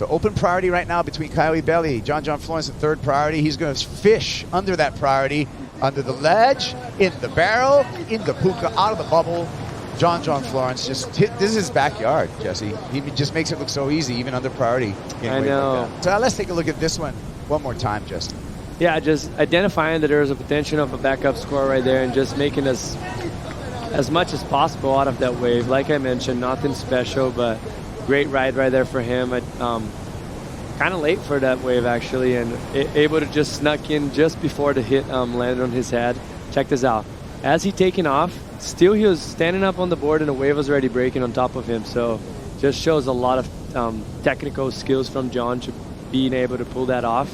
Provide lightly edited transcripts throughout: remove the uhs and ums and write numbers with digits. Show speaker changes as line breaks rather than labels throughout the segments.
So open priority right now between Caio Ibelli, John Florence in third priority. He's going to fish under that priority, under the ledge, in the barrel, in the puka, out of the bubble. John Florence just hit. This is his backyard, Jesse. He just makes it look so easy, even under priority.
I know.
Like so let's take a look at this one more time, Jesse.
Yeah, just identifying that there was a potential of a backup score right there and just making us as much as possible out of that wave. Like I mentioned, nothing special, but great ride right there for him. Kind of late for that wave, actually, and able to just snuck in just before the hit landed on his head. Check this out. As he taking off, still he was standing up on the board and the wave was already breaking on top of him. So just shows a lot of technical skills from John to being able to pull that off.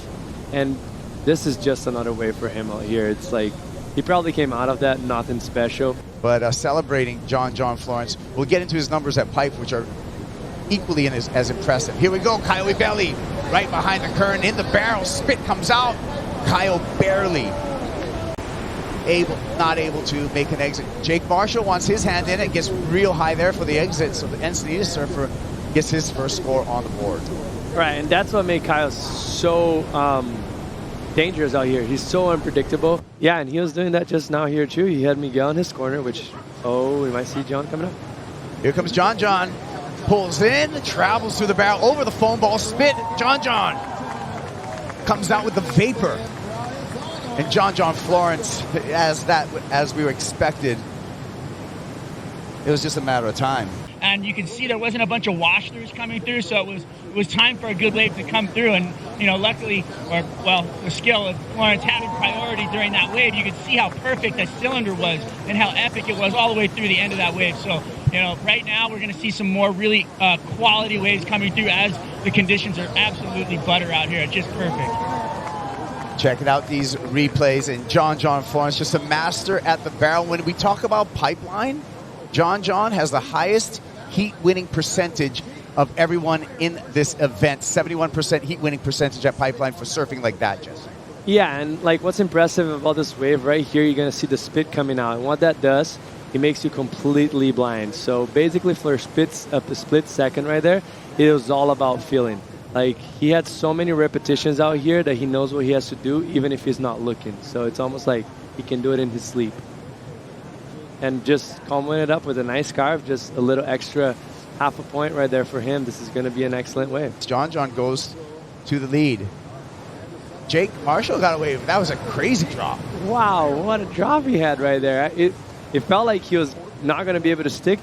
And this is just another wave for him out here. It's like he probably came out of that nothing special.
But celebrating John Florence. We'll get into his numbers at pipe, which are equally as impressive. Here we go, Caio Ibelli, right behind the current, in the barrel, spit comes out. Caio barely not able to make an exit. J.Marshall wants his hand in it, gets real high there for the exit, so the Encinitas surfer gets his first score on the board.
Right, and that's what made Caio so dangerous out here. He's so unpredictable. Yeah, and he was doing that just now here too. He had Miguel in his corner, which, oh, we might see John coming up.
Here comes John. Pulls in, travels through the barrel, over the foam ball, spit. John comes out with the vapor. And John Florence, as we were expected, it was just a matter of time.
And you can see there wasn't a bunch of wash-throughs coming through, so it was time for a good wave to come through. And, luckily, the skill of Florence having priority during that wave, you could see how perfect that cylinder was and how epic it was all the way through the end of that wave. So, right now we're going to see some more really quality waves coming through as the conditions are absolutely butter out here. It's just perfect.
Checking out these replays, and John Florence, just a master at the barrel. When we talk about pipeline, John has the highest heat winning percentage of everyone in this event. 71% heat winning percentage at pipeline for surfing like that, Jesse.
Yeah, and like what's impressive about this wave right here, you're going to see the spit coming out. And what that does, it makes you completely blind. So basically for a split second right there, it was all about feeling. Like, he had so many repetitions out here that he knows what he has to do, even if he's not looking. So it's almost like he can do it in his sleep. And just combing it up with a nice carve, just a little extra half a point right there for him. This is going to be an excellent wave.
John goes to the lead. J.Marshall got away. That was a crazy drop.
Wow, what a drop he had right there. It felt like he was not going to be able to stick.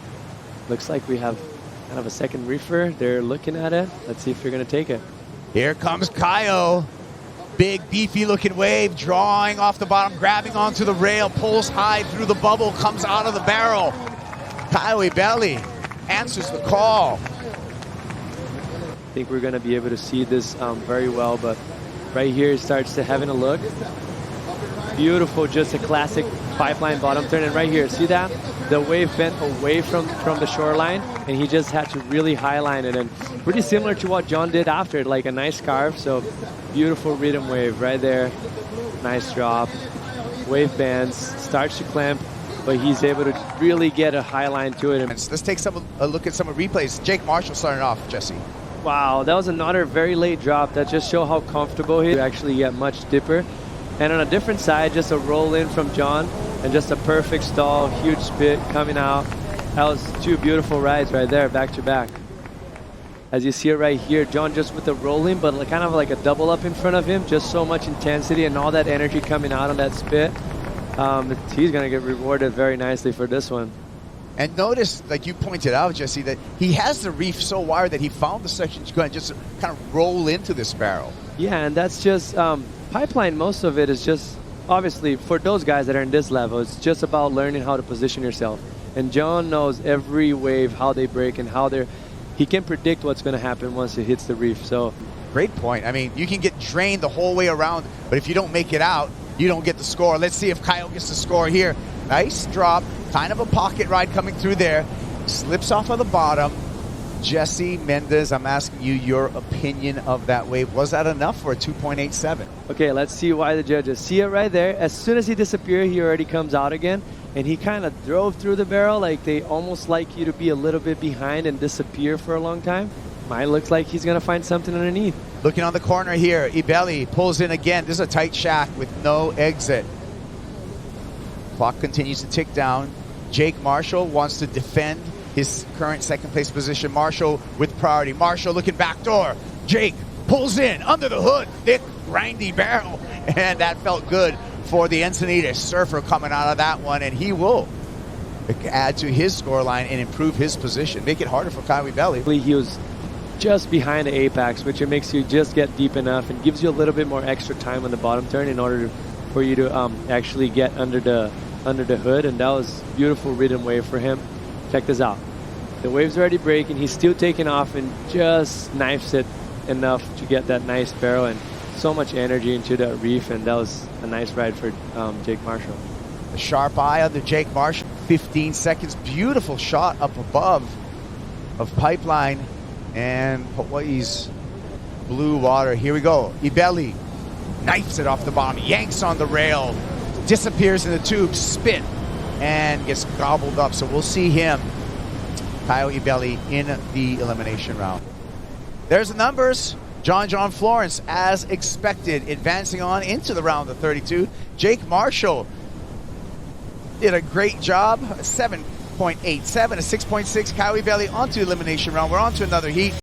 Looks like we have kind of a second reefer. They're looking at it. Let's see if you're going to take it. Here
comes Caio. Big, beefy looking wave, drawing off the bottom, grabbing onto the rail, pulls high through the bubble, comes out of the barrel. Caio Ibelli answers the call.
I think we're going to be able to see this very well, but right here it starts to having a look. Beautiful, just a classic pipeline bottom turn. And right here, see that? The wave bent away from the shoreline, and he just had to really highline it. And pretty similar to what John did after it, like a nice carve. So beautiful rhythm wave right there. Nice drop. Wave bends, starts to clamp, but he's able to really get a high line to it.
Let's take a look at some of the replays. J.Marshall starting off, Jesse.
Wow, that was another very late drop. That just shows how comfortable he is. Actually get much dipper. And on a different side, just a roll in from John and just a perfect stall, huge spit coming out. That was two beautiful rides right there, back to back. As you see it right here, John just with the rolling, but kind of like a double up in front of him. Just so much intensity and all that energy coming out on that spit. He's going to get rewarded very nicely for this one.
And notice, like you pointed out, Jesse, that he has the reef so wired that he found the section going to just kind of roll into this barrel.
Yeah, and that's just pipeline. Most of it is just, obviously, for those guys that are in this level, it's just about learning how to position yourself. And John knows every wave, how they break, and how he can predict what's going to happen once it hits the reef. So,
great point. I mean, you can get drained the whole way around, but if you don't make it out, you don't get the score. Let's see if Caio gets the score here. Nice drop, kind of a pocket ride coming through there. Slips off of the bottom. Jesse Mendez, I'm asking you your opinion of that wave. Was that enough for a 2.87?
Okay, let's see why the judges. See it right there. As soon as he disappeared, he already comes out again. And he kind of drove through the barrel like they almost like you to be a little bit behind and disappear for a long time. might look like he's going to find something underneath.
Looking on the corner here, Ibelli pulls in again. This is a tight shack with no exit. Clock continues to tick down. J.Marshall wants to defend his current second place position. Marshall with priority. Marshall looking back door. Jake pulls in under the hood. Thick, grindy barrel. And that felt good for the Encinitas Surfer coming out of that one. And he will add to his scoreline and improve his position. Make it harder for Caio Ibelli.
He was just behind the apex, which it makes you just get deep enough and gives you a little bit more extra time on the bottom turn in order for you to actually get under the hood. And that was beautiful rhythm wave for him. Check this out. The wave's already breaking. He's still taking off and just knifes it enough to get that nice barrel and so much energy into the reef. And that was a nice ride for J.Marshall.
A sharp eye on the J.Marshall. 15 seconds. Beautiful shot up above of Pipeline and Hawaii's blue water. Here we go. Ibelli knifes it off the bottom, yanks on the rail, disappears in the tube, spit, and gets gobbled up. So we'll see him, Caio Ibelli, in the elimination round. There's the numbers. John Florence, as expected, advancing on into the round of 32. J.Marshall did a great job. 7.87, a 6.6. Caio Ibelli onto the elimination round. We're on to another heat.